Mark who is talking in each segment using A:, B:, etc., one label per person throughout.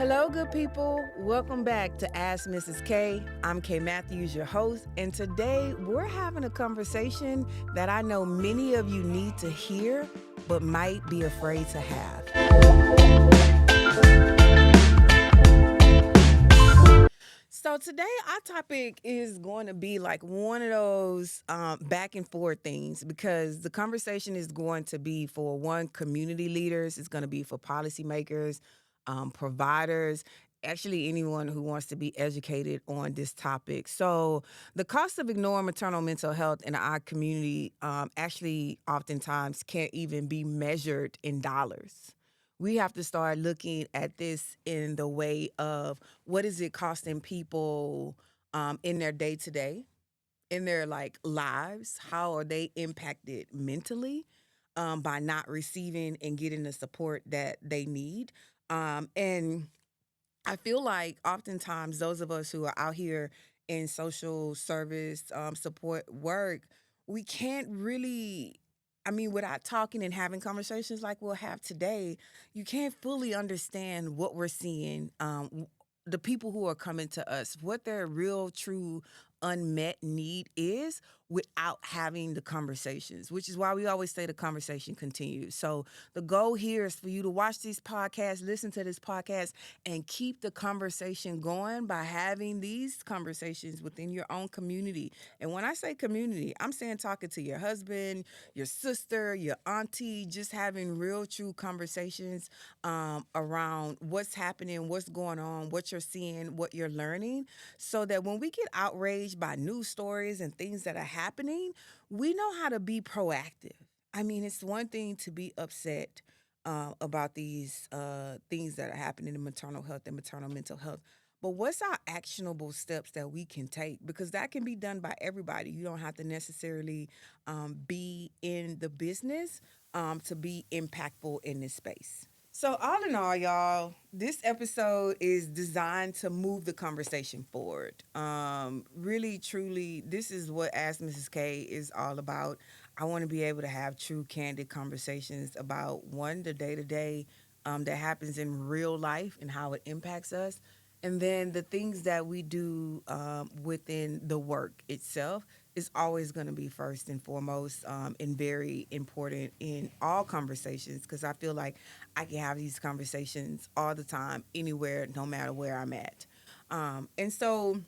A: Hello, good people. Welcome back to Ask Mrs. K. I'm Kay Matthews, your host, and today we're having a conversation that I know many of you need to hear, but might be afraid to have. So today our topic is going to be like one of those back and forth things because the conversation is going to be for one community leaders, it's going to be for policymakers, providers, actually anyone who wants to be educated on this topic. So the cost of ignoring maternal mental health in our community actually oftentimes can't even be measured in dollars. We have to start looking at this in the way of what is it costing people in their day to day, in their like lives? How are they impacted mentally by not receiving and getting the support that they need? And I feel like oftentimes those of us who are out here in social service support work, we can't really. I mean, without talking and having conversations like we'll have today, you can't fully understand what we're seeing. The people who are coming to us, what their real, true, unmet need is without having the conversations, which is why we always say the conversation continues. So the goal here is for you to watch these podcasts, listen to this podcast, and keep the conversation going by having these conversations within your own community. And when I say community, I'm saying talking to your husband, your sister, your auntie, just having real, true conversations around what's happening, what's going on, what you're seeing, what you're learning, so that when we get outraged by news stories and things that are happening, we know how to be proactive. I mean, it's one thing to be upset about these things that are happening in maternal health and maternal mental health. But what's our actionable steps that we can take? Because that can be done by everybody. You don't have to necessarily be in the business to be impactful in this space. So, all in all, y'all, this episode is designed to move the conversation forward. Really, truly, this is what Ask Mrs. K is all about. I want to be able to have true, candid conversations about one, the day to day that happens in real life and how it impacts us. And then the things that we do within the work itself is always going to be first and foremost and very important in all conversations because I feel like I can have these conversations all the time, anywhere, no matter where I'm at. And so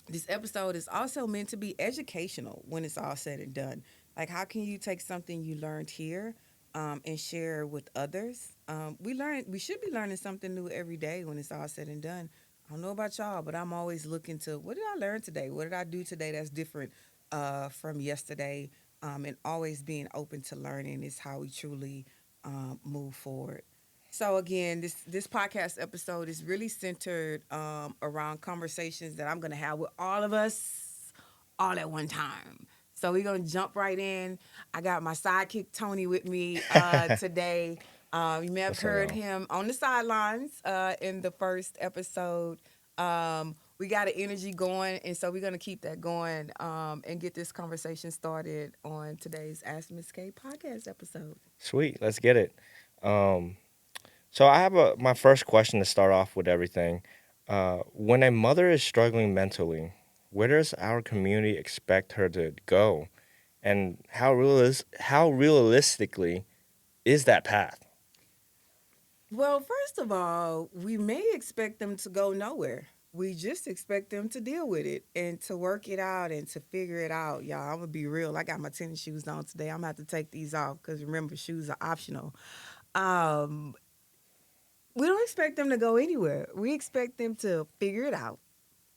A: this episode is also meant to be educational when it's all said and done. Like, how can you take something you learned here and share with others? We should be learning something new every day when it's all said and done. I don't know about y'all, but I'm always looking to what did I learn today? What did I do today that's different from yesterday? And always being open to learning is how we truly move forward. So again, this podcast episode is really centered around conversations that I'm going to have with all of us all at one time. So we're going to jump right in. I got my sidekick Tony with me today. You may have
B: What's up,
A: heard
B: y'all?
A: him on the sidelines in the first episode. We got an energy going, and so we're going to keep that going and get this conversation started on today's Ask Miss K podcast episode.
B: Sweet, let's get it. Um, so I have my first question to start off with everything. When a mother is struggling mentally, where does our community expect her to go, and how realistically is that path?
A: Well, first of all, we may expect them to go nowhere. We just expect them to deal with it and to work it out and to figure it out. Y'all, I'm gonna be real. I got my tennis shoes on today. I'm gonna have to take these off because remember, shoes are optional. Um, we don't expect them to go anywhere. We expect them to figure it out,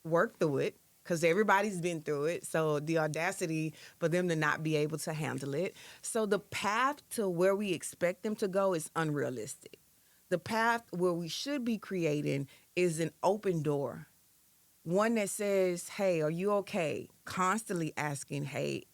A: work through it, because everybody's been through it. So the audacity for them to not be able to handle it. So the path to where we expect them to go is unrealistic. The path where we should be creating is an open door, one that says, hey, are you okay? Constantly asking, hey,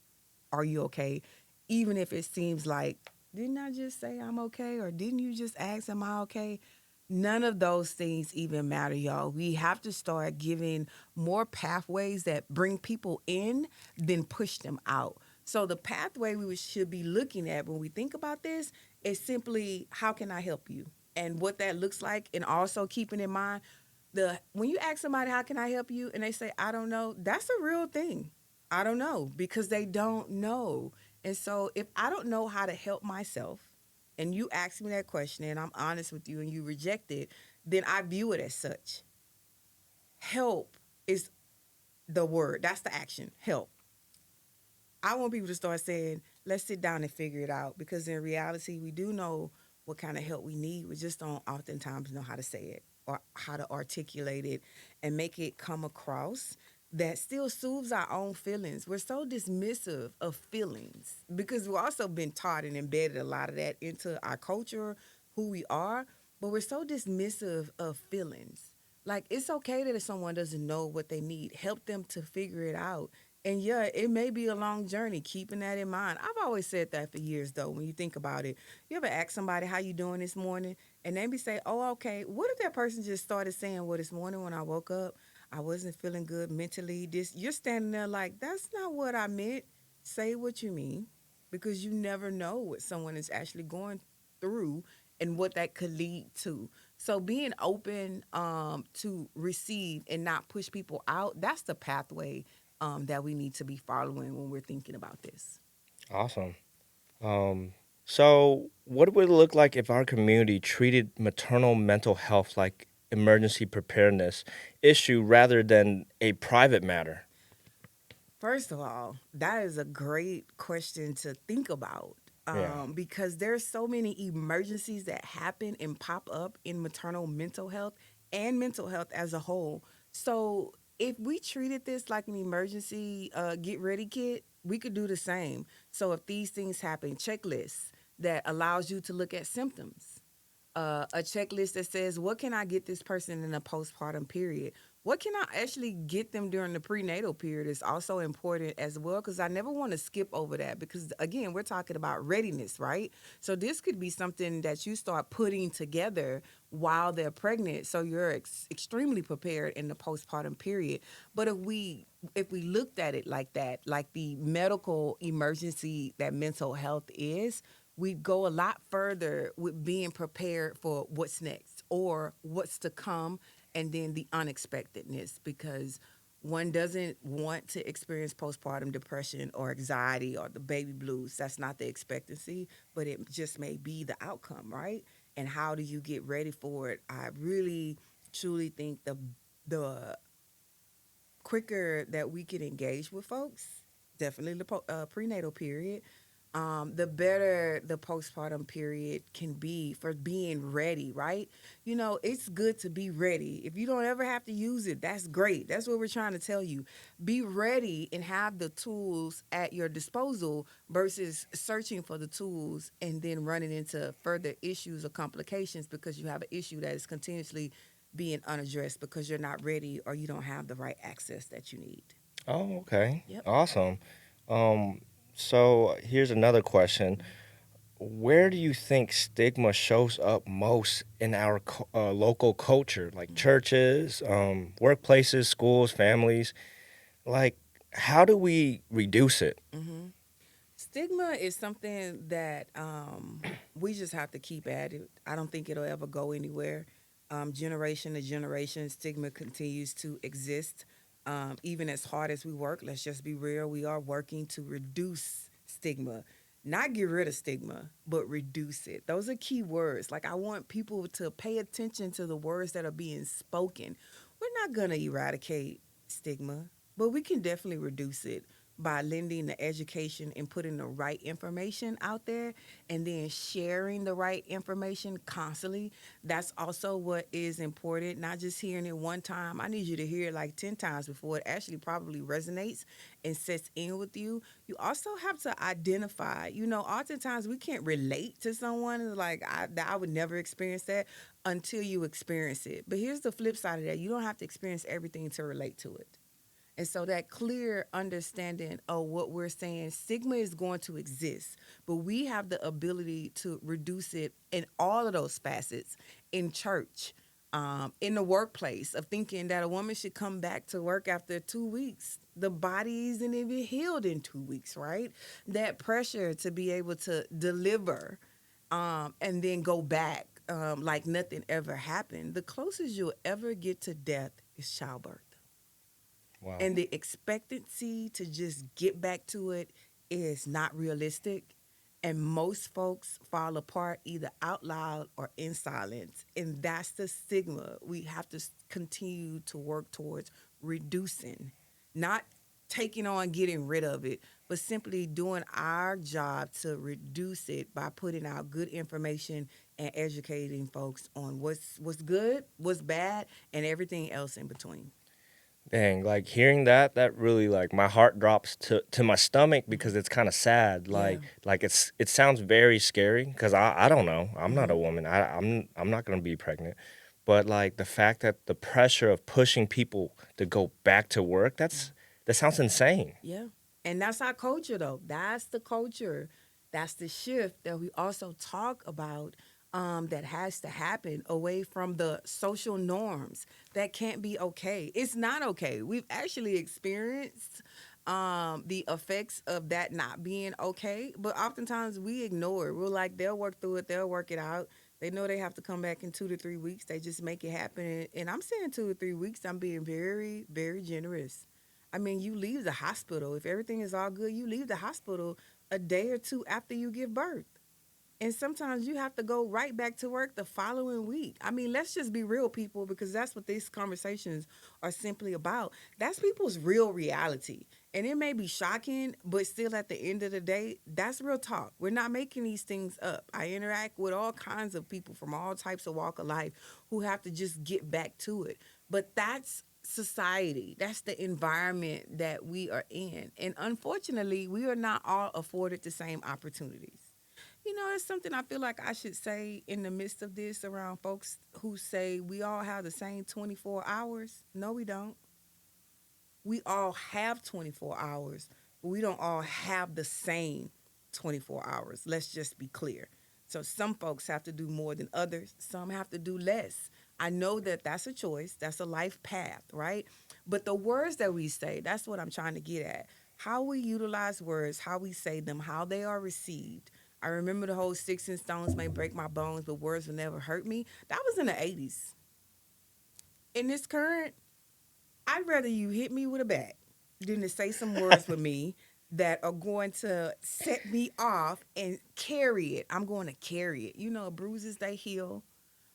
A: are you okay? Even if it seems like, didn't I just say I'm okay? Or didn't you just ask, am I okay? None of those things even matter, y'all. We have to start giving more pathways that bring people in than push them out. So the pathway we should be looking at when we think about this is simply, how can I help you? and what that looks like, and also keeping in mind the when you ask somebody how can I help you and they say I don't know, that's a real thing. I don't know because they don't know. And so if I don't know how to help myself and you ask me that question and I'm honest with you and you reject it, then I view it as such. Help is the word. That's the action. Help. I want people to start saying, let's sit down and figure it out because in reality, we do know what kind of help we need. We just don't oftentimes know how to say it or how to articulate it and make it come across that still soothes our own feelings. We're so dismissive of feelings because we've also been taught and embedded a lot of that into our culture, who we are, but we're so dismissive of feelings. Like it's okay that if someone doesn't know what they need, help them to figure it out. And yeah, it may be a long journey, keeping that in mind. I've always said that for years though, when you think about it. You ever ask somebody how you doing this morning and they be say, "Oh, okay." What if that person just started saying, "Well, this morning when I woke up, I wasn't feeling good mentally." This you're standing there like, "That's not what I meant." Say what you mean because you never know what someone is actually going through and what that could lead to. So being open to receive and not push people out, that's the pathway that we need to be following when we're thinking about this.
B: Awesome. Um, so, what would it look like if our community treated maternal mental health like emergency preparedness issue rather than a private matter?
A: First of all, that is a great question to think about
B: Yeah.
A: because there's so many emergencies that happen and pop up in maternal mental health and mental health as a whole. So if we treated this like an emergency get ready kit, we could do the same. So if these things happen, checklists that allows you to look at symptoms, a checklist that says what can I get this person in a postpartum period, what can I actually get them during the prenatal period is also important as well because I never want to skip over that because again we're talking about readiness, right? So this could be something that you start putting together while they're pregnant so you're extremely prepared in the postpartum period. But if we looked at it like that, like the medical emergency that mental health is, we'd go a lot further with being prepared for what's next or what's to come and then the unexpectedness because one doesn't want to experience postpartum depression or anxiety or the baby blues. That's not the expectancy, but it just may be the outcome, right? And how do you get ready for it? I really truly think the quicker that we can engage with folks, definitely the prenatal period, the better the postpartum period can be for being ready, right? You know, it's good to be ready. If you don't ever have to use it, that's great. That's what we're trying to tell you. Be ready and have the tools at your disposal versus searching for the tools and then running into further issues or complications because you have an issue that is continuously being unaddressed because you're not ready or you don't have the right access that you need.
B: Oh, okay.
A: Yep.
B: Awesome. Um, so here's another question. Where do you think stigma shows up most in our local culture, like churches, workplaces, schools, families? Like, how do we reduce it?
A: Mm-hmm. Stigma is something that we just have to keep at it. I don't think it'll ever go anywhere. Generation to generation, stigma continues to exist. Even as hard as we work, let's just be real, we are working to reduce stigma. Not get rid of stigma, but reduce it. Those are key words. Like, I want people to pay attention to the words that are being spoken. We're not going to eradicate stigma, but we can definitely reduce it by lending the education and putting the right information out there and then sharing the right information constantly. That's also what is important, not just hearing it one time. I need you to hear it like 10 times before it actually probably resonates and sets in with you. You also have to identify, oftentimes we can't relate to someone. It's like, I would never experience that until you experience it. But here's the flip side of that: you don't have to experience everything to relate to it. And so that clear understanding of what we're saying, stigma is going to exist, but we have the ability to reduce it in all of those facets in church, in the workplace, of thinking that a woman should come back to work after 2 weeks. The body isn't even healed in 2 weeks, right? That pressure to be able to deliver and then go back. like nothing ever happened. The closest you'll ever get to death is childbirth.
B: Wow.
A: And the expectancy to just get back to it is not realistic. And most folks fall apart either out loud or in silence. And that's the stigma we have to continue to work towards reducing, not taking on getting rid of it, but simply doing our job to reduce it by putting out good information and educating folks on what's good, what's bad, and everything else in between.
B: Dang, like hearing that, that really like my heart drops to my stomach because it's kind of sad.
A: Yeah.
B: Like it sounds very scary because I don't know. I'm not a
A: Hmm.
B: woman. I'm not gonna be pregnant. But like the fact that the pressure of pushing people to go back to work, that sounds insane.
A: Yeah. And that's our culture, though. That's the culture. That's the shift that we also talk about, that has to happen away from the social norms. That can't be okay. It's not okay. We've actually experienced the effects of that not being okay, but oftentimes we ignore it. We're like, they'll work through it, they'll work it out. They know they have to come back in 2 to 3 weeks. They just make it happen. And I'm saying 2 to 3 weeks, I'm being very, very generous. I mean, you leave the hospital. If everything is all good, you leave the hospital a day or two after you give birth. And sometimes you have to go right back to work the following week. I mean, let's just be real, people, because that's what these conversations are simply about. That's people's real reality. And it may be shocking, but still at the end of the day, that's real talk. We're not making these things up. I interact with all kinds of people from all types of walk of life who have to just get back to it. But that's society. That's the environment that we are in. And unfortunately, we are not all afforded the same opportunities. You know, it's something I feel like I should say in the midst of this around folks who say we all have the same 24 hours. No, we don't. We all have 24 hours, but we don't all have the same 24 hours. Let's just be clear. So some folks have to do more than others, some have to do less. I know that that's a choice, that's a life path, right? But the words that we say, that's what I'm trying to get at. How we utilize words, how we say them, how they are received. I remember the whole sticks and stones may break my bones, but words will never hurt me. That was in the 80s. In this current, I'd rather you hit me with a bat than to say some words with me that are going to set me off and carry it. I'm going to carry it. You know, bruises they heal,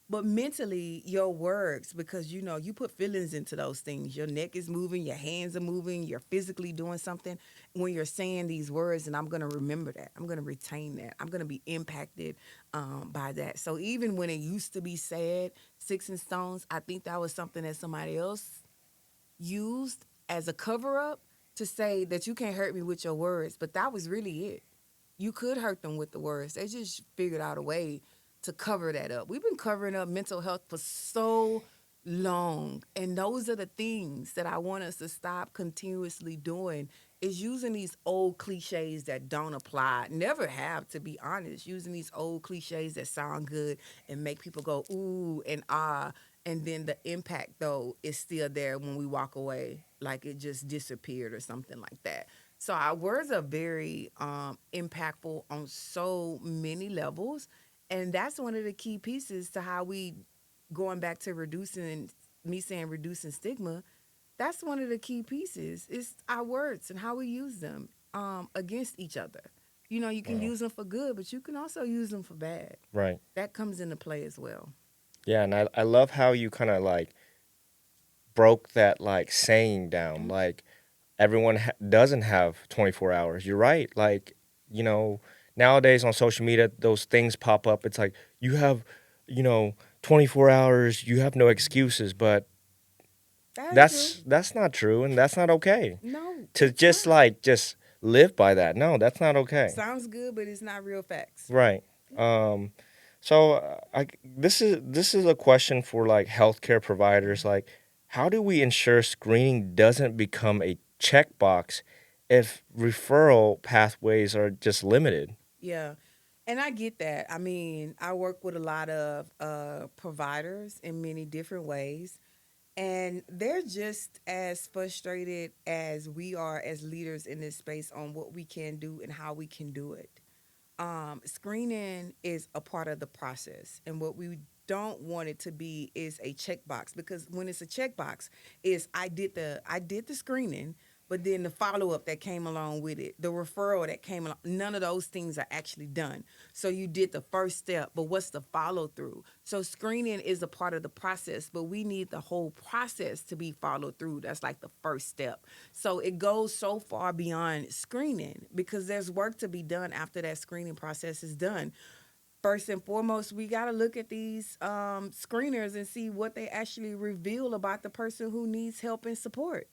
A: but mentally your words, because you know you put feelings into those things. Your neck is moving, your hands are moving, you're physically doing something when you're saying these words, and I'm going to remember that. I'm going to retain that. I'm going to be impacted by that. So even when it used to be said, sticks and stones, I think that was something that somebody else used as a cover up to say that you can't hurt me with your words, but that was really it. You could hurt them with the words. They just figured out a way to cover that up. We've been covering up mental health for so long, and those are the things that I want us to stop continuously doing, is using these old cliches that don't apply, never have, to be honest, using these old cliches that sound good and make people go ooh and ah, and then the impact though is still there when we walk away, like it just disappeared or something like that. So our words are very impactful on so many levels, and that's one of the key pieces to how we, going back to reducing, me saying reducing stigma. That's one of the key pieces. Is our words and how we use them against each other. You know, you can
B: Wow.
A: use them for good, but you can also use them for bad.
B: Right.
A: That comes into play as well.
B: Yeah, and I love how you kind of like broke that like saying down.
A: Okay.
B: Like everyone doesn't have 24 hours. You're right. Like, you know, nowadays on social media, those things pop up. It's like, you have, you know, 24 hours, you have no excuses, but
A: That's true.
B: that's not true and that's not okay.
A: No,
B: To
A: it's
B: just
A: not.
B: like just live by that. No, that's not okay.
A: Sounds good, but it's not real facts.
B: Right. Um this is a question for like healthcare
A: Yeah.
B: providers. Like, how do we ensure screening doesn't become a checkbox if referral pathways are just limited?
A: Yeah. And I get that. I mean, I work with a lot of providers in many different ways, and they're just as frustrated as we are as leaders in this space on what we can do and how we can do it. Screening is a part of the process, and what we don't want it to be is a checkbox, because when it's a checkbox, is I did the screening, but then the follow up that came along with it, the referral that came along, none of those things are actually done. So you did the first step, but what's the follow through? So screening is a part of the process, but we need the whole process to be followed through. That's like the first step. So it goes so far beyond screening, because there's work to be done after that screening process is done. First and foremost, we got to look at these screeners and see what they actually reveal about the person who needs help and support.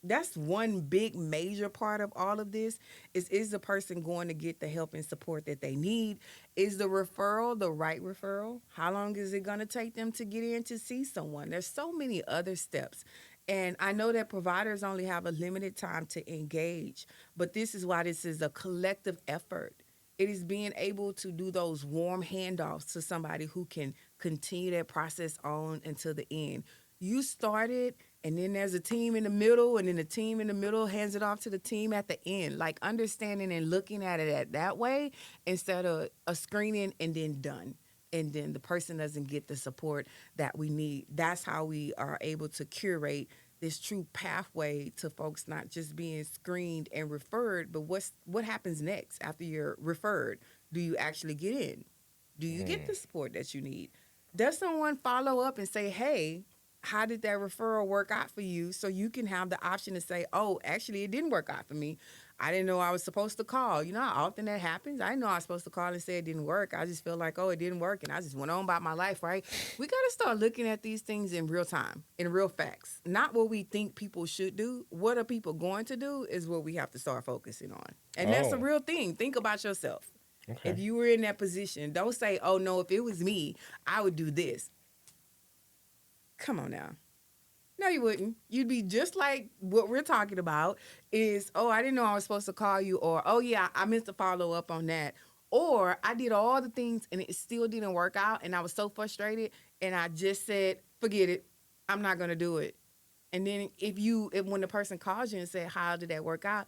A: That's one big major part of all of this, is the person going to get the help and support that they need? Is the referral the right referral? How long is it going to take them to get in to see someone? There's so many other steps. And I know that providers only have a limited time to engage, but this is why this is a collective effort. It is being able to do those warm handoffs to somebody who can continue that process on until the end. You started, and then there's a team in the middle, and then the team in the middle hands it off to the team at the end. Like understanding and looking at it that way, instead of a screening and then done. And then the person doesn't get the support that we need. That's how we are able to curate this true pathway to folks not just being screened and referred, but what happens next after you're referred? Do you actually get in? Do you get
B: Mm.
A: the support that you need? Does someone follow up and say, hey, how did that referral work out for you? So you can have the option to say, oh, actually, it didn't work out for me. I didn't know I was supposed to call. You know how often that happens? I didn't know I was supposed to call and say it didn't work. I just feel like, oh, it didn't work. And I just went on about my life, right? We got to start looking at these things in real time, in real facts. Not what we think people should do. What are people going to do is what we have to start focusing on. And that's a
B: Oh,
A: real thing. Think about yourself. If
B: okay.
A: you were in that position, don't say, oh, no, if it was me, I would do this. Come on now. No, you wouldn't. You'd be just like what we're talking about is, oh, I didn't know I was supposed to call you, or, oh, yeah, I meant to follow up on that. Or I did all the things and it still didn't work out. And I was so frustrated. And I just said, forget it. I'm not going to do it. And then when the person calls you and say, how did that work out?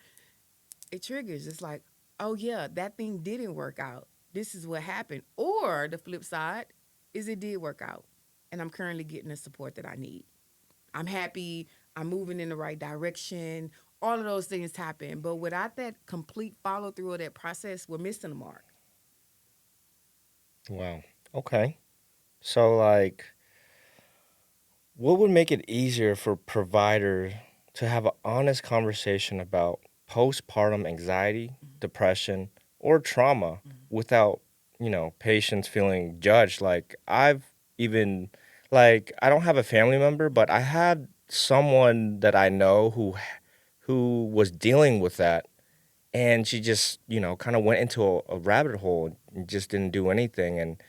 A: It triggers. It's like, oh, yeah, that thing didn't work out. This is what happened. Or the flip side is it did work out. And I'm currently getting the support that I need. I'm happy, I'm moving in the right direction. All of those things happen. But without that complete follow through of that process, we're missing the mark.
B: Wow. Okay. So, like, what would make it easier for providers to have an honest conversation about postpartum anxiety, depression, or trauma
A: Mhm.
B: without, patients feeling judged? Like, even, I don't have a family member, but I had someone that I know who was dealing with that, and she just, kind of went into a rabbit hole and just didn't do anything. And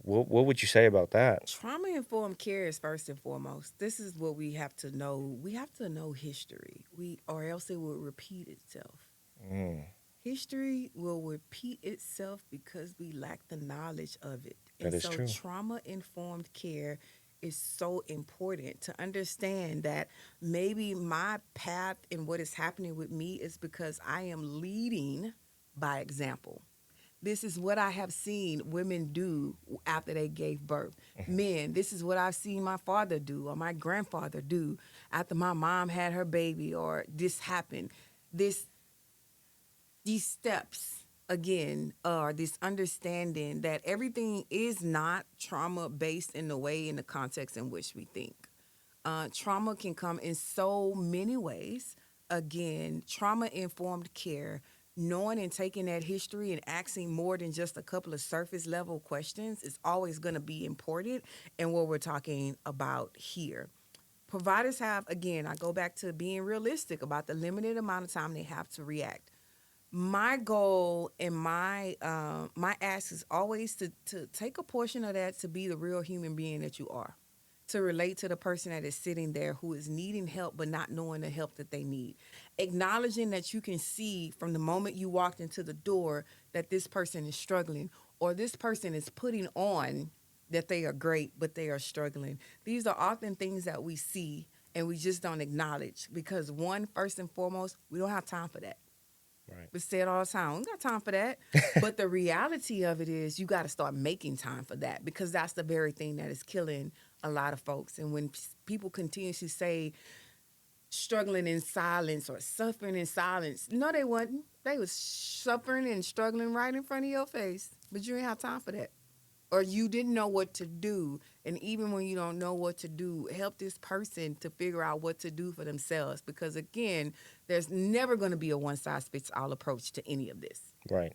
B: what would you say about that?
A: Trauma informed care is first and foremost. This is what we have to know. We have to know history. Or else it will repeat itself.
B: Mm,
A: History will repeat itself because we lack the knowledge of it.
B: that
A: And
B: is
A: so
B: true.
A: trauma informed care is so important to understand that maybe my path and what is happening with me is because I am leading by example. This is what I have seen women do after they gave birth. Men, this is what I've seen my father do or my grandfather do after my mom had her baby or this happened. This these steps again are this understanding that everything is not trauma based in the way in the context in which we think. Trauma can come in so many ways. Again, trauma informed care, knowing and taking that history and asking more than just a couple of surface level questions is always going to be important in what we're talking about here. Providers have, again, I go back to being realistic about the limited amount of time they have to react. My goal and my ask is always to take a portion of that to be the real human being that you are, to relate to the person that is sitting there who is needing help but not knowing the help that they need, acknowledging that you can see from the moment you walked into the door that this person is struggling, or this person is putting on that they are great but they are struggling. These are often things that we see and we just don't acknowledge because, one, first and foremost, we don't have time for that.
B: Right.
A: We say it all the time. We ain't got time for that. But the reality of it is you got to start making time for that because that's the very thing that is killing a lot of folks. And when people continuously say struggling in silence or suffering in silence, no, they wasn't. They was suffering and struggling right in front of your face. But you ain't have time for that. Or you didn't know what to do. And even when you don't know what to do, help this person to figure out what to do for themselves. Because again, there's never going to be a one size fits all approach to any of this.
B: Right.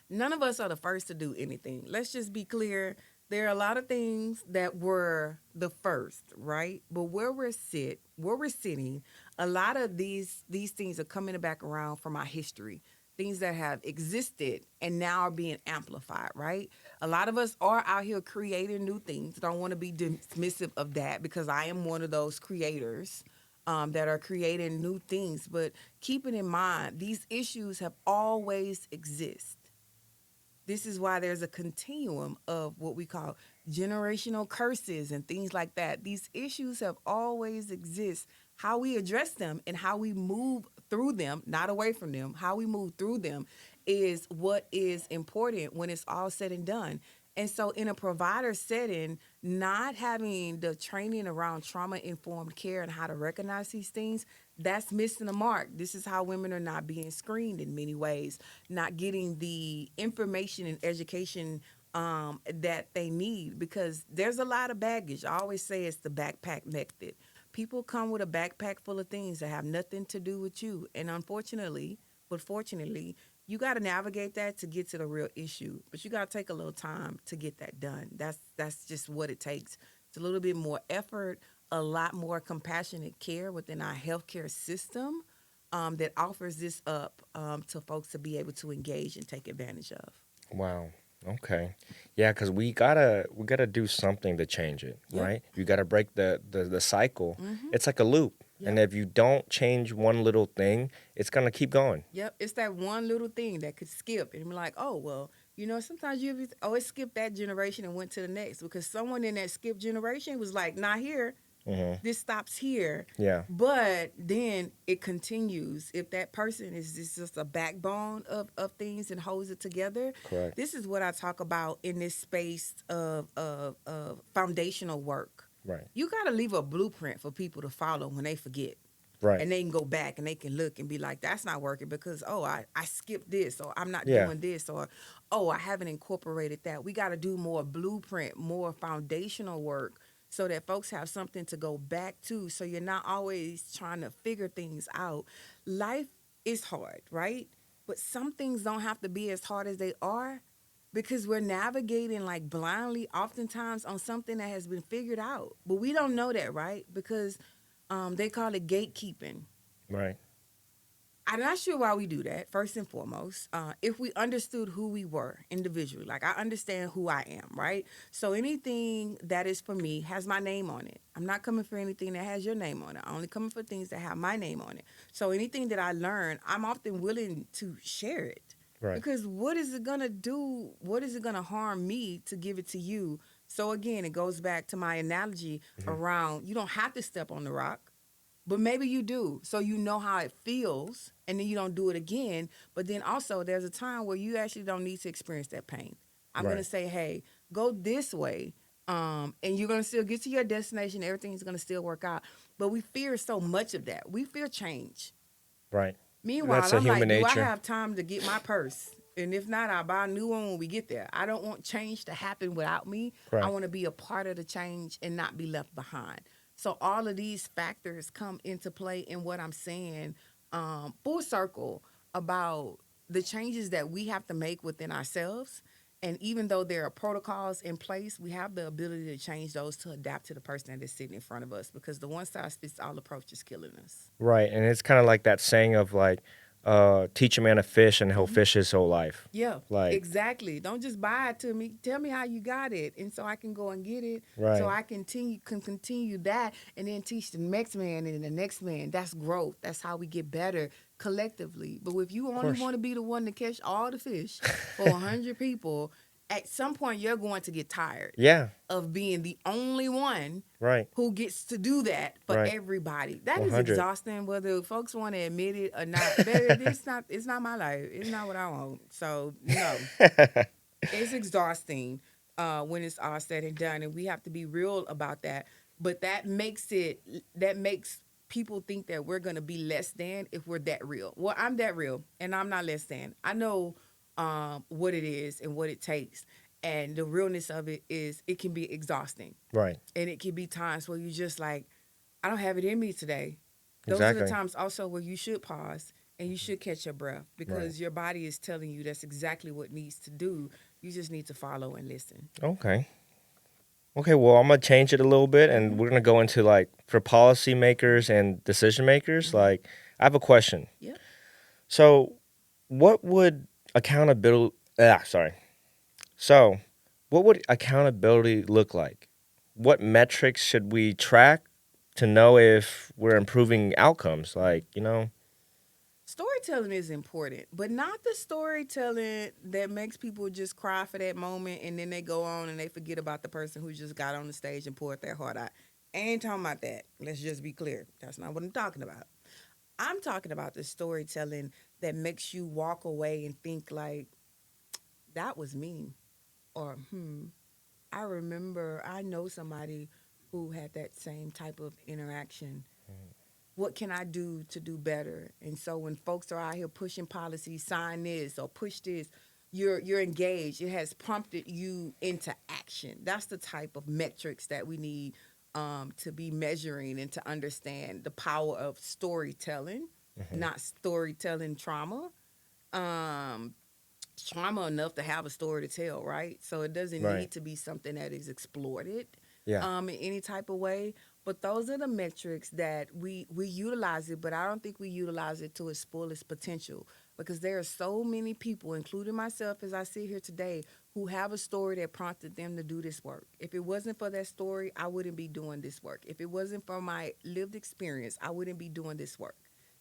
A: None of us are the first to do anything. Let's just be clear. There are a lot of things that were the first, right? But where we're sitting, a lot of these things are coming back around from our history. Things that have existed and now are being amplified, right? A lot of us are out here creating new things. Don't want to be dismissive of that because I am one of those creators that are creating new things. But keeping in mind, these issues have always existed. This is why there's a continuum of what we call generational curses and things like that. These issues have always exist. How we address them and how we move through them, not away from them, how we move through them is what is important when it's all said and done. And so, in a provider setting, not having the training around trauma informed care and how to recognize these things, that's missing the mark. This is how women are not being screened in many ways, not getting the information and education that they need because there's a lot of baggage. I always say it's the backpack method. People come with a backpack full of things that have nothing to do with you. And unfortunately, but fortunately, you got to navigate that to get to the real issue. But you got to take a little time to get that done. That's just what it takes. It's a little bit more effort, a lot more compassionate care within our healthcare system that offers this up to folks to be able to engage and take advantage of.
B: Wow. Okay. Yeah, because we gotta do something to change it,
A: Yep.
B: right? You gotta break the cycle.
A: Mm-hmm.
B: It's like a loop. And
A: Yep.
B: if you don't change one little thing, it's gonna keep going.
A: Yep. It's that one little thing that could skip and be like, oh, well, sometimes it skipped that generation and went to the next because someone in that skipped generation was like, not here.
B: Hmm.
A: This stops here.
B: Yeah.
A: But then it continues. If that person is just a backbone of things and holds it together,
B: Correct.
A: this is what I talk about in this space of foundational work.
B: Right.
A: You got to leave a blueprint for people to follow when they forget.
B: Right.
A: And they can go back and they can look and be like, that's not working because, oh, I skipped this or I'm not
B: Yeah.
A: doing this or, oh, I haven't incorporated that. We got to do more blueprint, more foundational work so that folks have something to go back to. So you're not always trying to figure things out. Life is hard, right? But some things don't have to be as hard as they are because we're navigating like blindly oftentimes on something that has been figured out. But we don't know that, right? Because they call it gatekeeping.
B: Right.
A: I'm not sure why we do that, first and foremost. If we understood who we were individually, like I understand who I am, right? So anything that is for me has my name on it. I'm not coming for anything that has your name on it. I'm only coming for things that have my name on it. So anything that I learn, I'm often willing to share it.
B: Right.
A: Because what is it going to do? What is it going to harm me to give it to you? So again, it goes back to my analogy
B: Hmm.
A: around you don't have to step on the rock. But maybe you do. So you know how it feels and then you don't do it again. But then also there's a time where you actually don't need to experience that pain. I'm gonna
B: Right.
A: say, hey, go this way. And you're gonna still get to your destination, everything's gonna still work out. But we fear so much of that. We fear change.
B: Right. That's
A: Meanwhile,
B: a
A: I'm
B: human
A: like, do I
B: nature.
A: have time to get my purse? And if not, I'll buy a new one when we get there. I don't want change to happen without me. I
B: Right.
A: want to be a part of the change and not be left behind. So all of these factors come into play in what I'm saying, full circle about the changes that we have to make within ourselves. And even though there are protocols in place, we have the ability to change those to adapt to the person that is sitting in front of us because the one size fits all approach is killing us.
B: Right. And it's kind of like that saying of like, teach a man to fish and he'll
A: Mhm.
B: fish his whole life.
A: Yeah,
B: Like,
A: exactly. Don't just buy it to me. Tell me how you got it, and so I can go and get it. So
B: right.
A: I can continue that, and then teach the next man and the next man. That's growth. That's how we get better collectively. But if you
B: Of
A: only
B: course.
A: want to be the one to catch all the fish for 100 people, At some point you're going to get tired
B: Yeah.
A: of being the only one
B: Right.
A: who gets to do that for
B: Right.
A: everybody. That is
B: 100.
A: exhausting, whether folks want to admit it or not. Baby, this not it's not my life. It's not what I want. So no, it's exhausting when it's all said and done, and we have to be real about that. But that makes people think that we're gonna be less than if we're that real. Well, I'm that real, and I'm not less than. I know what it is and what it takes, and the realness of it is it can be exhausting,
B: Right.
A: and it can be times where you just like, I don't have it in me today. Those are the
B: Exactly.
A: times also where you should pause and you should catch your breath
B: Right.
A: because your body is telling you that's exactly what needs to do. You just need to follow and listen.
B: Okay. Okay, well, I'm gonna change it a little bit, and
A: Mm-hmm.
B: we're gonna go into like for policymakers and decision makers.
A: Mm-hmm.
B: Like, I have a question.
A: Yep.
B: So, what would accountability? Sorry. So, what would accountability look like? What metrics should we track to know if we're improving outcomes? Like,
A: Storytelling is important, but not the storytelling that makes people just cry for that moment and then they go on and they forget about the person who just got on the stage and poured their heart out. I ain't talking about that. Let's just be clear. That's not what I'm talking about. I'm talking about the storytelling that makes you walk away and think like, that was me. Or, I remember, I know somebody who had that same type of interaction. What can I do to do better? And so when folks are out here pushing policies, sign this or push this, you're engaged. It has prompted you into action. That's the type of metrics that we need to be measuring and to understand the power of storytelling,
B: Mhm.
A: not storytelling trauma. Um, Trauma enough to have a story to tell, right? So it doesn't
B: Right.
A: need to be something that is exploited
B: Yeah.
A: in any type of way. But those are the metrics that we utilize it, but I don't think we utilize it to its fullest potential because there are so many people, including myself, as I sit here today, who have a story that prompted them to do this work. If it wasn't for that story, I wouldn't be doing this work. If it wasn't for my lived experience, I wouldn't be doing this work.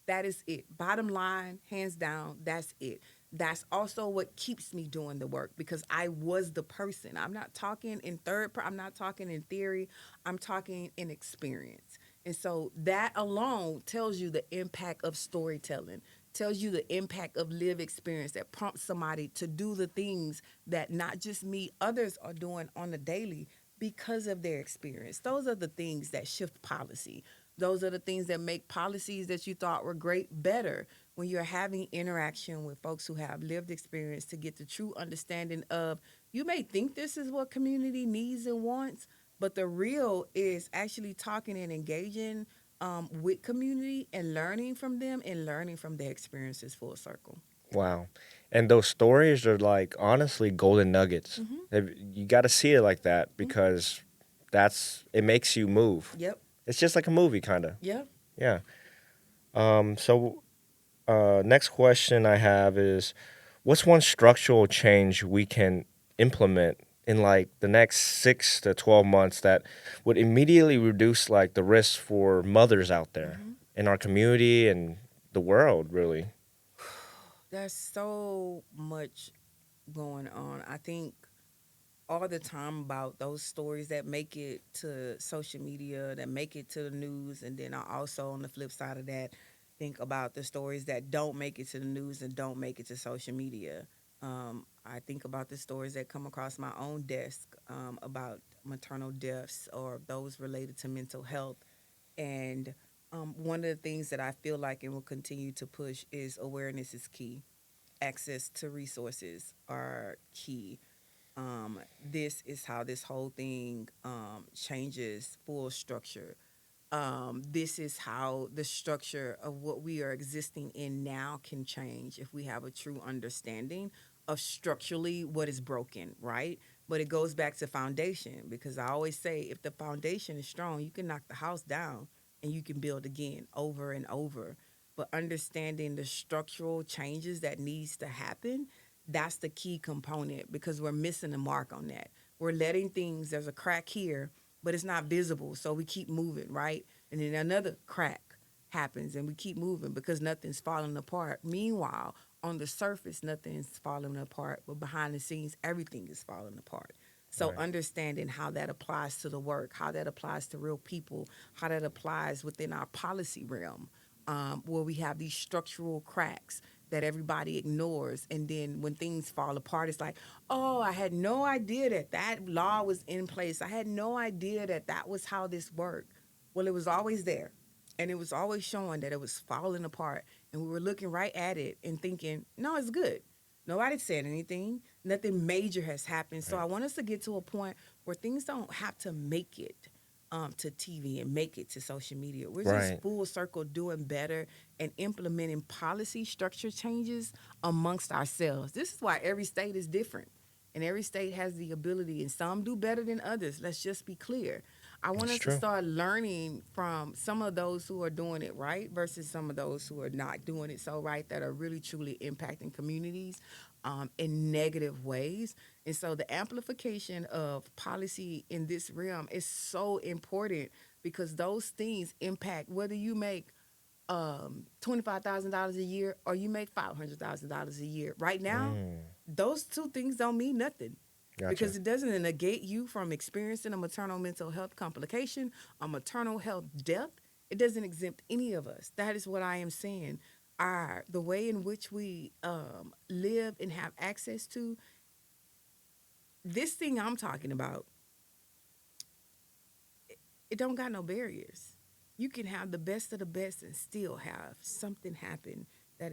A: That is it. Bottom line, hands down, that's it. That's also what keeps me doing the work because I was the person. I'm not talking in I'm not talking in theory. I'm talking in experience. And so that alone tells you the impact of storytelling, tells you the impact of live experience that prompts somebody to do the things that not just me, others are doing on the daily because of their experience. Those are the things that shift policy. Those are the things that make policies that you thought were great better when you're having interaction with folks who have lived experience to get the true understanding of you may think this is what community needs and wants, but the real is actually talking and engaging with community and learning from them and learning from their experiences full circle.
B: Wow. And those stories are like honestly golden nuggets.
A: Mm-hmm.
B: You got to see it like that
A: Mm-hmm.
B: because it makes you move.
A: Yep.
B: It's just like a movie, kind of.
A: Yep.
B: Yeah. So, next question I have is what's one structural change we can implement in like the next 6 to 12 months that would immediately reduce like the risk for mothers out there
A: Mm-hmm.
B: in our community and the world, really?
A: There's so much going on. I think all the time about those stories that make it to social media, that make it to the news, and then I also on the flip side of that think about the stories that don't make it to the news and don't make it to social media. I think about the stories that come across my own desk about maternal deaths or those related to mental health. And one of the things that I feel like and will continue to push is awareness is key. Access to resources are key. This is how this whole thing changes full structure. This is how the structure of what we are existing in now can change if we have a true understanding of structurally what is broken, right? But it goes back to foundation because I always say if the foundation is strong, you can knock the house down and you can build again over and over. But understanding the structural changes that needs to happen, that's the key component because we're missing the mark on that. We're letting things, there's a crack here, but it's not visible. So we keep moving, right? And then another crack happens and we keep moving because nothing's falling apart. Meanwhile, on the surface, nothing's falling apart, but behind the scenes, everything is falling apart. So
B: Right.
A: understanding how that applies to the work, how that applies to real people, how that applies within our policy realm, where we have these structural cracks that everybody ignores, and then when things fall apart, it's like, oh, I had no idea that that law was in place. I had no idea that that was how this worked. Well, it was always there, and it was always showing that it was falling apart, and we were looking right at it and thinking, no, it's good. Nobody said anything. Nothing major has happened. So
B: Right.
A: I want us to get to a point where things don't have to make it to TV and make it to social media. We're just
B: Right.
A: full circle doing better and implementing policy structure changes amongst ourselves. This is why every state is different. And every state has the ability, and some do better than others. Let's just be clear. I want
B: It's
A: us to
B: true.
A: start learning from some of those who are doing it right versus some of those who are not doing it so right, that are really truly impacting communities in negative ways. And so the amplification of policy in this realm is so important, because those things impact whether you make $25,000 a year or you make $500,000 a year. Right now,
B: Mm,
A: those two things don't mean nothing,
B: gotcha.
A: because it doesn't negate you from experiencing a maternal mental health complication, a maternal health death. It doesn't exempt any of us. That is what I am saying. The way in which we live and have access to this thing I'm talking about, it don't got no barriers. You can have the best of the best and still have something happen that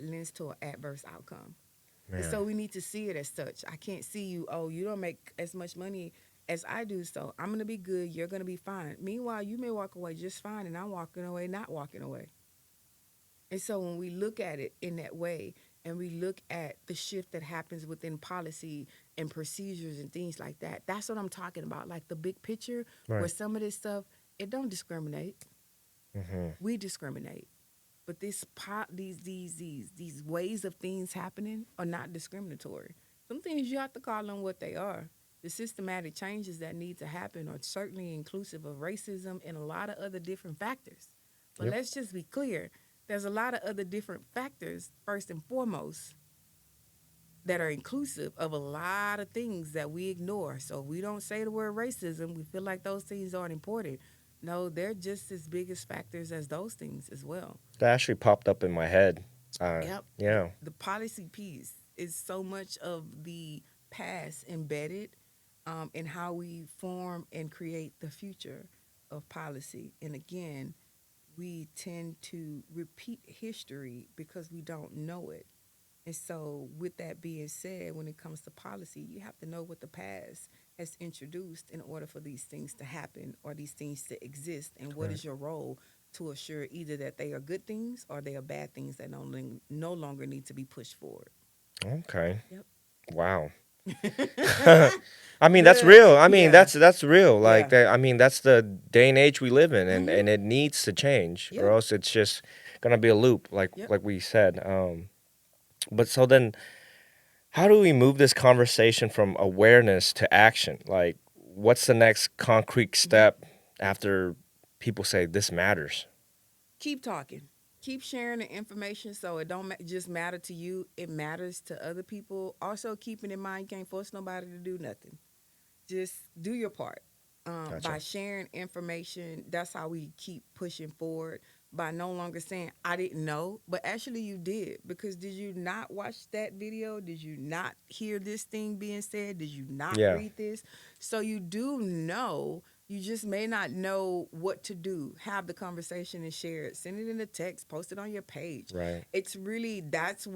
A: lends to an adverse outcome. And
B: Man.
A: so we need to see it as such. I can't see you, oh, you don't make as much money as I do, so I'm going to be good, you're going to be fine. Meanwhile, you may walk away just fine, and I'm walking away not walking away. And so when we look at it in that way, and we look at the shift that happens within policy and procedures and things like that, that's what I'm talking about. Like the big picture, where
B: Right.
A: some of this stuff, it don't discriminate.
B: Mm-hmm.
A: We discriminate. But these ways of things happening are not discriminatory. Some things you have to call them what they are. The systematic changes that need to happen are certainly inclusive of racism and a lot of other different factors. But
B: Yep.
A: let's just be clear, there's a lot of other different factors, first and foremost, that are inclusive of a lot of things that we ignore. So we don't say the word racism, we feel like those things aren't important. No, they're just as big as factors as those things as well.
B: That actually popped up in my head.
A: Yep.
B: Yeah.
A: The policy piece is so much of the past embedded in how we form and create the future of policy. And again, we tend to repeat history because we don't know it. And so, with that being said, when it comes to policy, you have to know what the past has introduced in order for these things to happen or these things to exist. And what
B: Right.
A: is your role to assure either that they are good things or they are bad things that no longer need to be pushed forward.
B: Okay.
A: Yep.
B: Wow. I mean, that's
A: Good.
B: real. I mean,
A: Yeah.
B: that's real. Like
A: Yeah.
B: that. I mean, that's the day and age we live in, and
A: Mm-hmm.
B: it needs to change, or
A: Yep.
B: else it's just gonna be a loop,
A: Yep.
B: like we said. But so then, how do we move this conversation from awareness to action? Like, what's the next concrete
A: Mm-hmm.
B: step after people say this matters?
A: Keep talking. Keep sharing the information so it don't just matter to you. It matters to other people. Also, keeping in mind you can't force nobody to do nothing. Just do your part. By
B: Gotcha.
A: sharing information, that's how we keep pushing forward. By no longer saying I didn't know, but actually you did, because did you not watch that video? Did you not hear this thing being said? Did you not
B: Yeah.
A: read this? So you do know. You just may not know what to do. Have the conversation and share it. Send it in a text. Post it on your page.
B: Right.
A: It's really that's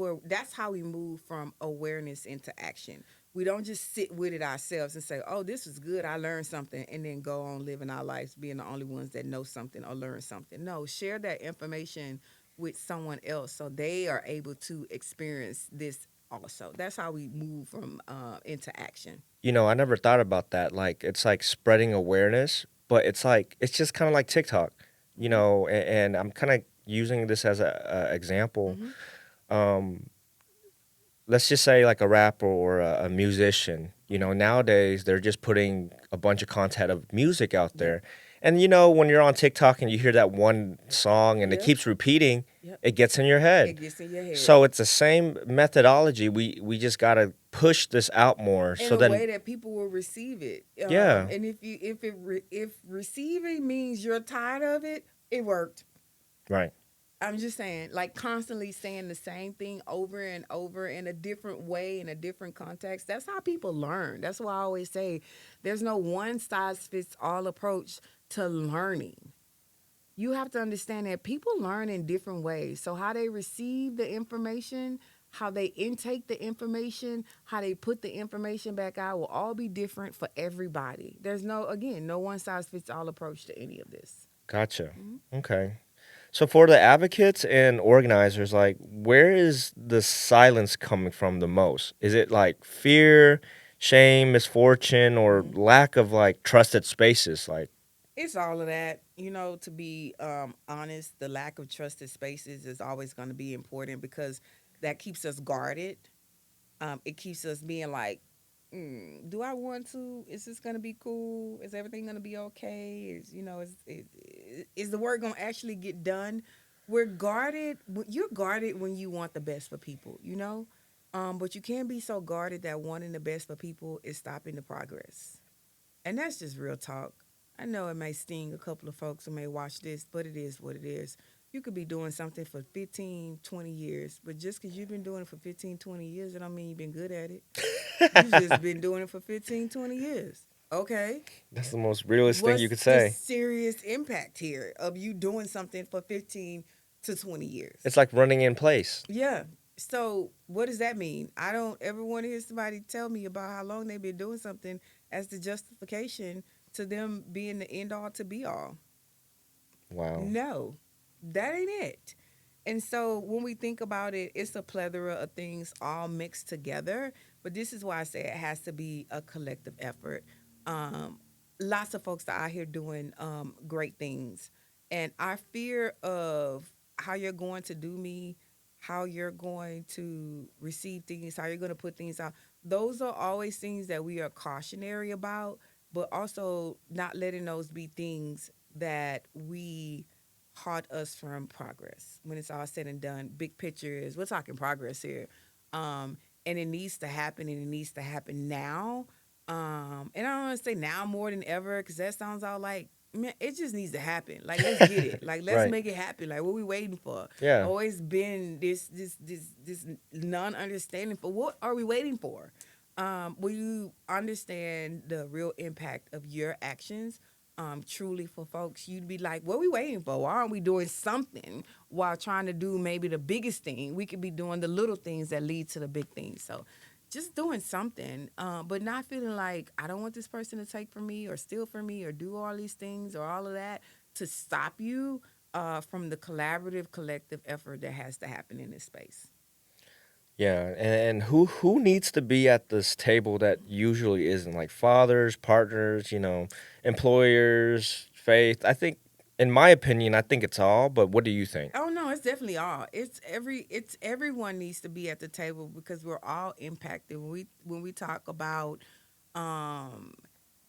A: how we move from awareness into action. We don't just sit with it ourselves and say, oh, this is good, I learned something, and then go on living our lives being the only ones that know something or learn something. No, share that information with someone else so they are able to experience this also. That's how we move from into action.
B: I never thought about that. Like, it's like spreading awareness, but it's like it's just kind of like TikTok,
A: Mm-hmm.
B: and I'm kind of using this as a example.
A: Mm-hmm.
B: Um, let's just say like a rapper or a musician. Nowadays they're just putting a bunch of content of music out
A: Yep.
B: there, And when you're on TikTok and you hear that one song and it
A: Yep.
B: keeps repeating,
A: Yep.
B: it gets in your
A: It
B: head.
A: gets in your head.
B: So it's the same methodology. We just gotta push this out more.
A: In
B: So
A: a
B: then,
A: way that people will receive it.
B: yeah,
A: And if receiving means you're tired of it, it worked.
B: right.
A: I'm just saying, like constantly saying the same thing over and over in a different way, in a different context. That's how people learn. That's why I always say there's no one size fits all approach to learning. You have to understand that people learn in different ways. So, how they receive the information, how they intake the information, how they put the information back out will all be different for everybody. There's no, again, no one size fits all approach to any of this.
B: Gotcha.
A: Mhm.
B: Okay. So for the advocates and organizers, like, where is the silence coming from the most? Is it like fear, shame, misfortune, or
A: Mhm.
B: lack of like trusted spaces? Like,
A: It's all of that. To be honest, the lack of trusted spaces is always going to be important because that keeps us guarded. It keeps us being like, do I want to? Is this going to be cool? Is everything going to be okay? Is the work going to actually get done? We're guarded. You're guarded when you want the best for people. But you can't be so guarded that wanting the best for people is stopping the progress. And that's just real talk. I know it may sting a couple of folks who may watch this, but it is what it is. You could be doing something for 15, 20 years, but just because you've been doing it for 15, 20 years, it don't mean you've been good at it. You just been doing it for 15, 20 years. Okay.
B: that's the most realist thing you
A: What's
B: could
A: the
B: say.
A: serious impact here of you doing something for 15 to 20 years?
B: It's like running in place.
A: Yeah. So what does that mean? I don't ever want to hear somebody tell me about how long they've been doing something as the justification to them being the end all to be all.
B: Wow.
A: No, that ain't it. And so when we think about it, it's a plethora of things all mixed together. But this is why I say it has to be a collective effort. Um, Lots of folks are out here doing great things. And our fear of how you're going to do me, how you're going to receive things, how you're going to put things out, those are always things that we are cautionary about, but also not letting those be things that we halt us from progress. When it's all said and done, big picture is we're talking progress here. And it needs to happen, and it needs to happen now. And I don't want to say now more than ever because that sounds all like, man, it just needs to happen. Like, let's get it. Like, let's
B: Right.
A: make it happen. Like, what we waiting for?
B: Yeah.
A: Always been this non understanding for what are we waiting for? Will you understand the real impact of your actions? Truly for folks, you'd be like, what are we waiting for? Why aren't we doing something while trying to do maybe the biggest thing? We could be doing the little things that lead to the big things. So just doing something, but not feeling like I don't want this person to take from me or steal from me or do all these things or all of that to stop you from the collaborative, collective effort that has to happen in this space.
B: Yeah, and who needs to be at this table that usually isn't, like, fathers, partners, employers, faith. I think, in my opinion, I think it's all. But what do you think?
A: Oh no, it's definitely all. It's everyone needs to be at the table because we're all impacted when we talk about um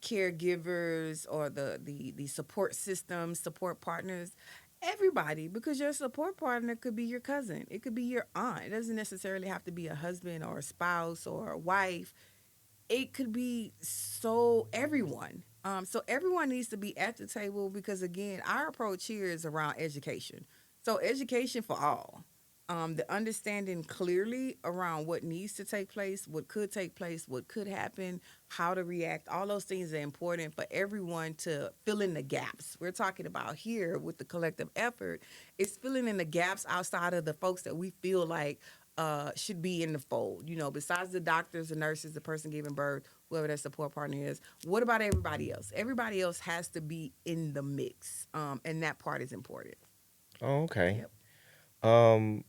A: caregivers or the support systems, support partners, everybody, because your support partner could be your cousin, it could be your aunt. It doesn't necessarily have to be a husband or a spouse or a wife. It could be so everyone. So everyone needs to be at the table because again, our approach here is around education. So education for all. The understanding clearly around what needs to take place, what could take place, what could happen, how to react. All those things are important for everyone to fill in the gaps. We're talking about here with the collective effort. It's filling in the gaps outside of the folks that we feel like should be in the fold. Besides the doctors, the nurses, the person giving birth, whoever that support partner is. What about everybody else? Everybody else has to be in the mix, and that part is important.
B: Oh, okay.
A: Yep.
B: Um,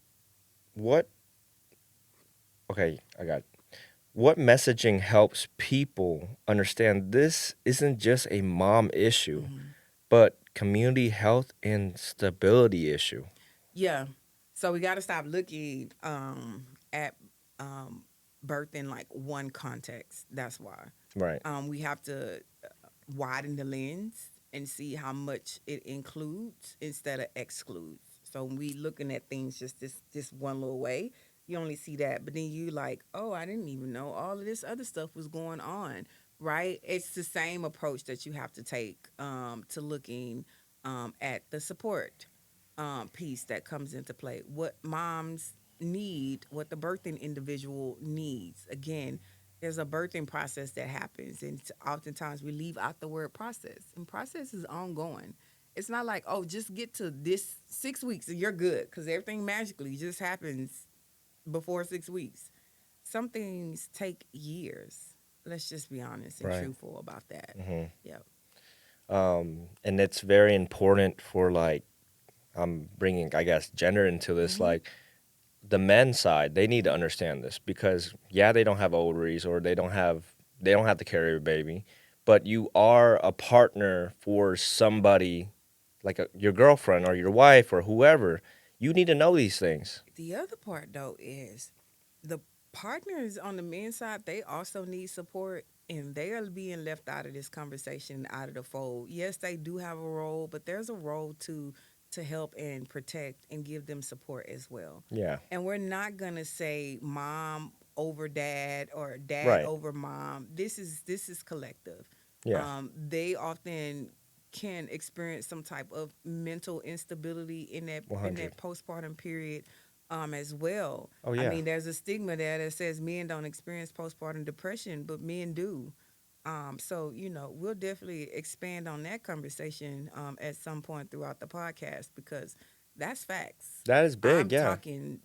B: what? Okay, I got it. What messaging helps people understand this isn't just a mom issue,
A: Hmm.
B: but community health and stability issue?
A: Yeah. So we got to stop looking at birth in like one context. That's why
B: Right.
A: we have to widen the lens. and see how much it includes instead of excludes. So when we looking at things just this one little way, you only see that, but then you like, oh, I didn't even know all of this other stuff was going on, right? It's the same approach that you have to take to looking at the support piece that comes into play. What moms need, what the birthing individual needs. Again, there's a birthing process that happens, and oftentimes we leave out the word process. And process is ongoing. It's not like, oh, just get to this 6 weeks and you're good, because everything magically just happens before 6 weeks. Some things take years. Let's just be honest and
B: Right.
A: truthful about that.
B: Hmm.
A: Yep.
B: And it's very important for like I'm bringing, I guess, gender into this.
A: Mm-hmm.
B: Like the men's side, they need to understand this because yeah, they don't have ovaries or they don't have to carry a baby, but you are a partner for somebody like your girlfriend or your wife or whoever. You need to know these things.
A: The other part though is the partners on the men's side, they also need support, and they are being left out of this conversation, out of the fold. Yes, they do have a role, but there's a role to help and protect and give them support as well.
B: Yeah.
A: And we're not gonna say mom over dad or dad
B: Right.
A: over mom. This is collective.
B: Yeah.
A: They often can experience some type of mental instability in
B: 100.
A: that postpartum period as well.
B: Oh
A: I
B: yeah.
A: mean, there's a stigma there that says men don't experience postpartum depression, but men do. So, we'll definitely expand on that conversation at some point throughout the podcast because that's facts.
B: That is
A: I'm
B: big. Yeah.
A: talking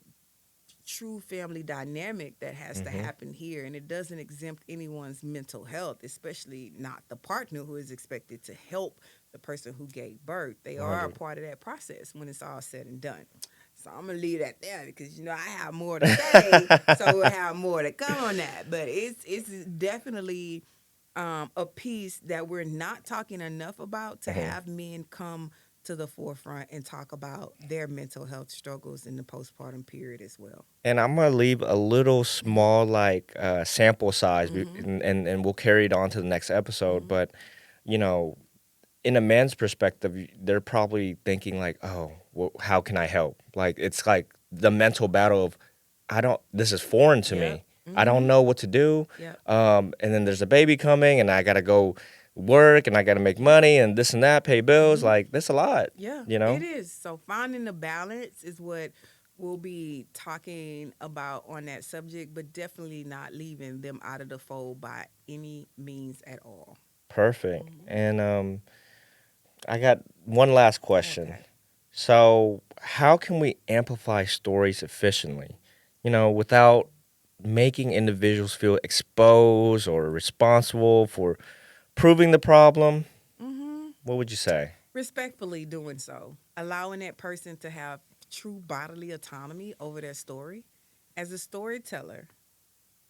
A: true family dynamic that has to
B: Mhm.
A: happen here, and it doesn't exempt anyone's mental health, especially not the partner who is expected to help the person who gave birth. They are a
B: 100.
A: part of that process when it's all said and done. So I'm gonna leave that there because I have more to say, so we'll have more to come on that. But it's definitely a piece that we're not talking enough about to
B: Mhm.
A: have men come to the forefront and talk about their mental health struggles in the postpartum period as well.
B: And I'm gonna leave a little
A: Mm-hmm.
B: small like sample size,
A: Mm-hmm.
B: and we'll carry it on to the next episode.
A: Mm-hmm.
B: But you know, in a man's perspective, they're probably thinking like, "Oh, well, how can I help?" Like it's like the mental battle of, "I don't. This is foreign to
A: Yep.
B: me. I don't
A: Mm-hmm.
B: know what to do."
A: Yep.
B: And then there's a baby coming, and I gotta go work, and I gotta make
A: Yep.
B: money, and this and that, pay bills.
A: Mm-hmm.
B: Like that's a lot,
A: Yeah,
B: you
A: it
B: know.
A: is. So finding the balance is what we'll be talking about on that subject, but definitely not leaving them out of the fold by any means at all.
B: Perfect.
A: Mm-hmm.
B: And I got one last question.
A: Okay.
B: So, how can we amplify stories efficiently, without making individuals feel exposed or responsible for proving the problem?
A: Mm-hmm.
B: What would you say?
A: Respectfully doing so, allowing that person to have true bodily autonomy over their story. As a storyteller,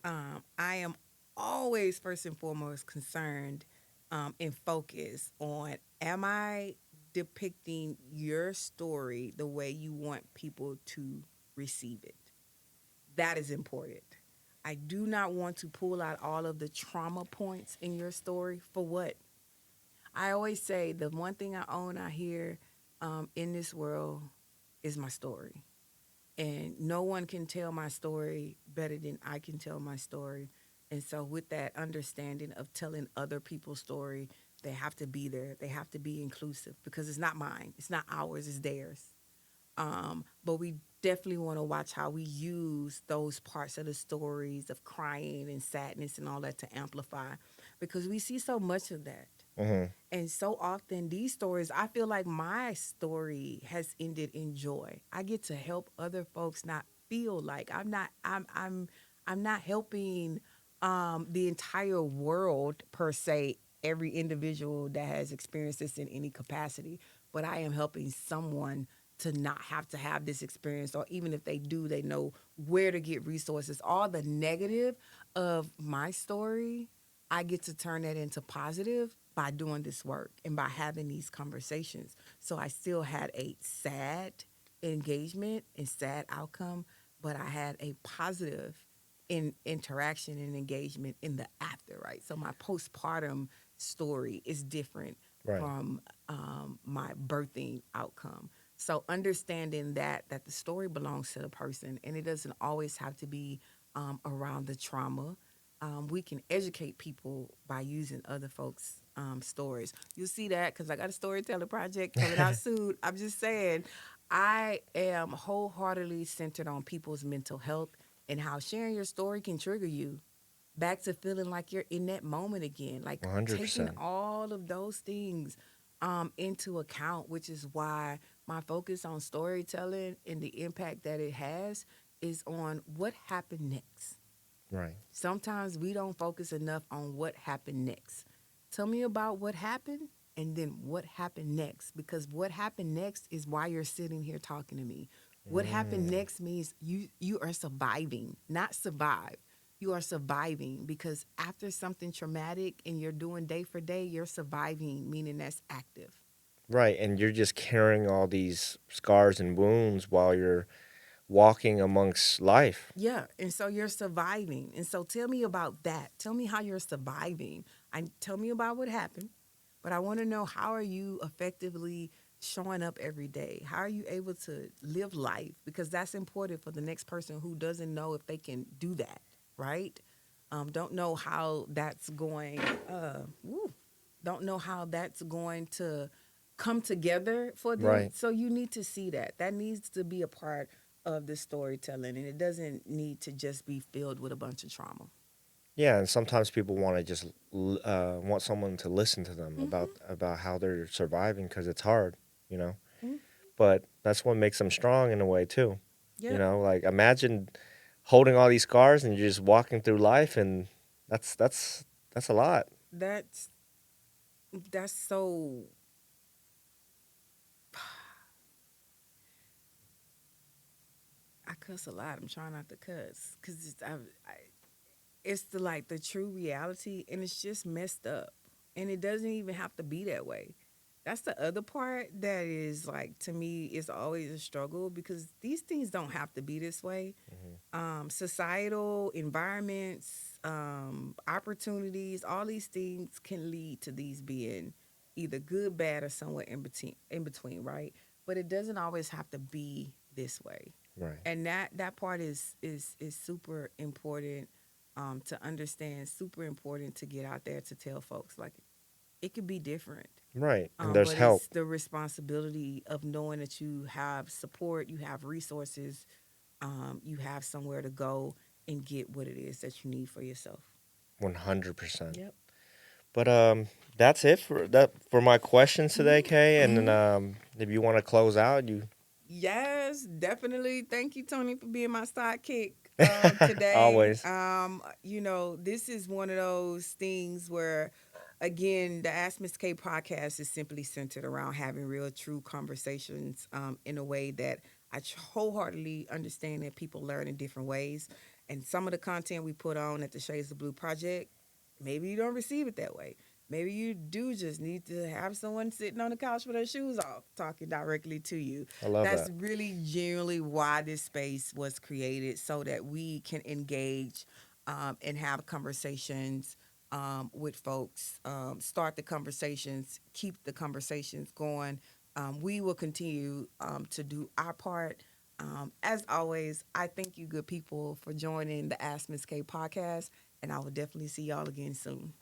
A: I am always first and foremost concerned and focused on, am I depicting your story the way you want people to receive it? That is important. I do not want to pull out all of the trauma points in your story. For what? I always say the one thing I own out here in this world is my story. And no one can tell my story better than I can tell my story. And so, with that understanding of telling other people's story, they have to be there. They have to be inclusive because it's not mine, it's not ours, it's theirs. But we definitely want to watch how we use those parts of the stories of crying and sadness and all that to amplify because we see so much of that.
B: Hmm.
A: And so often these stories, I feel like my story has ended in joy. I get to help other folks not feel like I'm not helping the entire world per se, every individual that has experienced this in any capacity, but I am helping someone to not have to have this experience, or even if they do, they know where to get resources. All the negative of my story, I get to turn that into positive by doing this work and by having these conversations. So I still had a sad engagement and sad outcome, but I had a positive interaction and engagement in the after, right? So my postpartum story is different
B: Right.
A: from my birthing outcome. So understanding that the story belongs to the person, and it doesn't always have to be around the trauma. We can educate people by using other folks' stories. You'll see that because I got a storyteller project coming out soon. I'm just saying, I am wholeheartedly centered on people's mental health and how sharing your story can trigger you back to feeling like you're in that moment again, like taking
B: 100%.
A: all of those things into account, which is why my focus on storytelling and the impact that it has is on what happened next.
B: Right.
A: Sometimes we don't focus enough on what happened next. Tell me about what happened and then what happened next, because what happened next is why you're sitting here talking to me. What happened
B: Mm.
A: next means you are surviving, not survive. You are surviving because after something traumatic and you're doing day for day, you're surviving, meaning that's active.
B: Right. And you're just carrying all these scars and wounds while you're walking amongst life.
A: Yeah, and so you're surviving. And so tell me about that. Tell me how you're surviving. Tell me about what happened, but I want to know, how are you effectively showing up every day? How are you able to live life? Because that's important for the next person who doesn't know if they can do that, right? Don't know how that's going. Woo, don't know how that's going to come together for them.
B: Right.
A: So you need to see that. That needs to be a part of the storytelling, and it doesn't need to just be filled with a bunch of trauma.
B: Yeah, and sometimes people want to just want someone to listen to them
A: Mm-hmm.
B: about how they're surviving because it's hard, you know.
A: Mm-hmm.
B: But that's what makes them strong in a way too. You
A: Yep.
B: know, like imagine holding all these scars and you're just walking through life, and that's a lot.
A: That's that's so. I cuss a lot. I'm trying not to cuss because it's the like the true reality, and it's just messed up, and it doesn't even have to be that way. That's the other part that is like, to me, is always a struggle because these things don't have to be this way.
B: Hmm.
A: Societal environments, opportunities, all these things can lead to these being either good, bad, or somewhere in between. In between, right? But it doesn't always have to be this way,
B: Right.
A: and that part is super important to understand. Super important to get out there to tell folks like it could be different.
B: Right. And there's
A: But
B: help.
A: it's the responsibility of knowing that you have support, you have resources, you have somewhere to go and get what it is that you need for yourself.
B: 100%.
A: Yep.
B: But that's it for my questions today, Kay. And then
A: Mm-hmm.
B: if you want to close out, you
A: Yes, definitely. Thank you, Tony, for being my sidekick today.
B: always.
A: This is one of those things where, again, the Ask Miss K podcast is simply centered around having real, true conversations in a way that I wholeheartedly understand that people learn in different ways. And some of the content we put on at the Shades of Blue project, maybe you don't receive it that way. Maybe you do just need to have someone sitting on the couch with their shoes off talking directly to you.
B: I love
A: That's
B: that.
A: really genuinely why this space was created, so that we can engage and have conversations with folks, start the conversations, keep the conversations going. We will continue to do our part. As always, I thank you, good people, for joining the Ask Miss K podcast, and I will definitely see y'all again soon.